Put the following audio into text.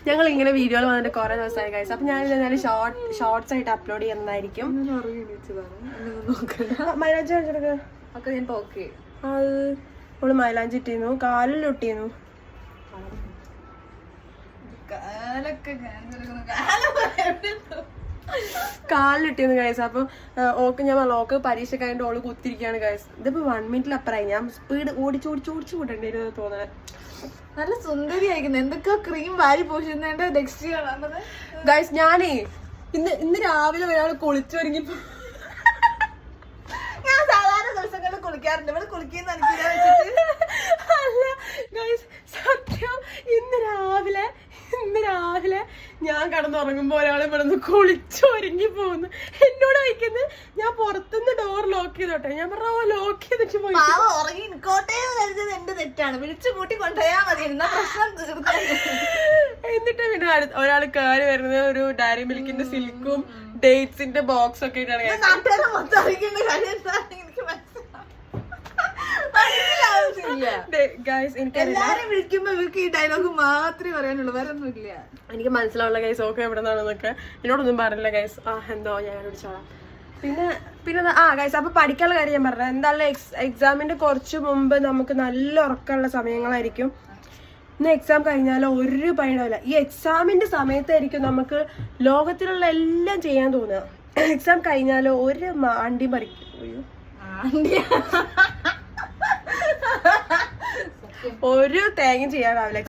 ഞങ്ങൾ ഇങ്ങനെ വീഡിയോയിൽ വന്നിട്ട് കുറെ ദിവസമായി ഗൈസ്. അപ്പൊ ഞാൻ എന്തായാലും ഷോർട്സ് ആയിട്ട് അപ്ലോഡ് ചെയ്യുന്നതായിരിക്കും. മൈലാഞ്ചി കാണിച്ചെടുക്ക. അത് ഓള് മൈലാഞ്ചി ഇട്ടിരുന്നു, കാലിൽ ഇട്ടിരുന്നു. കാലിലിട്ടിരുന്നു ഗൈസ്. അപ്പൊ ഓക്ക് ഞാൻ ഓക്ക് പരീക്ഷ കഴിഞ്ഞിട്ട് ഓള് കുത്തിരിക്കുകയാണ് ഗൈസ്. ഇതിപ്പോ 1 മിനിറ്റിൽ അപ്പുറമായി. ഞാൻ സ്പീഡ് ഓടിച്ചോടിച്ചു കൂട്ടേണ്ടി വരുന്നത് തോന്നുന്നത്. നല്ല സുന്ദരിയായിരിക്കുന്നു. എന്തൊക്കെയോ ക്രീം വാരി പോഷിരുന്നേണ്ട നെക്സ്റ്റ് കാണാൻ ഗൈസ്. ഞാനേ ഇന്ന് രാവിലെ ഒരാൾ കുളിച്ചൊരുങ്ങി. ഞാൻ സാധാരണ ദിവസങ്ങളിൽ കുളിക്കാറുണ്ട്. ഇവിടെ കുളിക്കുന്ന അല്ല ഗൈസ്, സത്യം ഇന്ന് രാവിലെ ഞാൻ കിടന്നുറങ്ങുമ്പോ ഒരാൾ ഇവിടെ നിന്ന് കുളിച്ചൊരുങ്ങി പോകുന്നു. എന്നോട് വയ്ക്കുന്നത് ഞാൻ പുറത്തുനിന്ന് ഡോർ ലോക്ക് ചെയ്തോട്ടെ. ഞാൻ പറഞ്ഞ ലോക്ക് ചെയ്തിട്ട് പോയി ഉറങ്ങി നിൽക്കോട്ടെ കരുതുന്നത് എന്റെ തെറ്റാണ്. വിളിച്ചു കൂട്ടി കൊണ്ടുപോയാ മതി, എന്നാ പ്രശ്നം തീർന്നു. എന്നിട്ട് പിന്നെ ഒരാൾ കയറി വരുന്നത് ഒരു ഡയറി മിൽക്കിന്റെ സിൽക്കും ഡേറ്റ്സിന്റെ ബോക്സ് ഒക്കെ ഇട്ടാണ്. നാട്ടുകാരെ മൊത്തം അറിയിക്കേണ്ട കാര്യം എന്താണെന്ന് എനിക്ക് എല്ലാരും വിളിക്കുമ്പോ ഇവർക്ക് ഈ ഡയലോഗ് മാത്രമേ പറയാനുള്ളൂ, വേറെ ഒന്നുമില്ല. എനിക്ക് മനസ്സിലാവുള്ള ഗൈസ്. ഓക്കെ എവിടെ നിന്നാണെന്നൊക്കെ എന്നോടൊന്നും പറഞ്ഞില്ല ഗൈസ്. എന്തോ ഞാൻ വിളിച്ചോളാം. പിന്നെ ഗൈസ്, അപ്പൊ പഠിക്കാനുള്ള കാര്യം ഞാൻ പറഞ്ഞത്. എന്തായാലും എക്സാമിന്റെ കുറച്ച് മുമ്പ് നമുക്ക് നല്ല ഉറക്കമുള്ള സമയങ്ങളായിരിക്കും. ഇന്ന് എക്സാം കഴിഞ്ഞാലോ ഒരു പണിയില്ല. ഈ എക്സാമിന്റെ സമയത്തായിരിക്കും നമുക്ക് ലോകത്തിലുള്ള എല്ലാം ചെയ്യാൻ തോന്നുക. എക്സാം കഴിഞ്ഞാലോ ഒരു മാണ്ടി പറിക്കും. ഒരു തേങ്ങ ചെയ്യാനാവില്ല.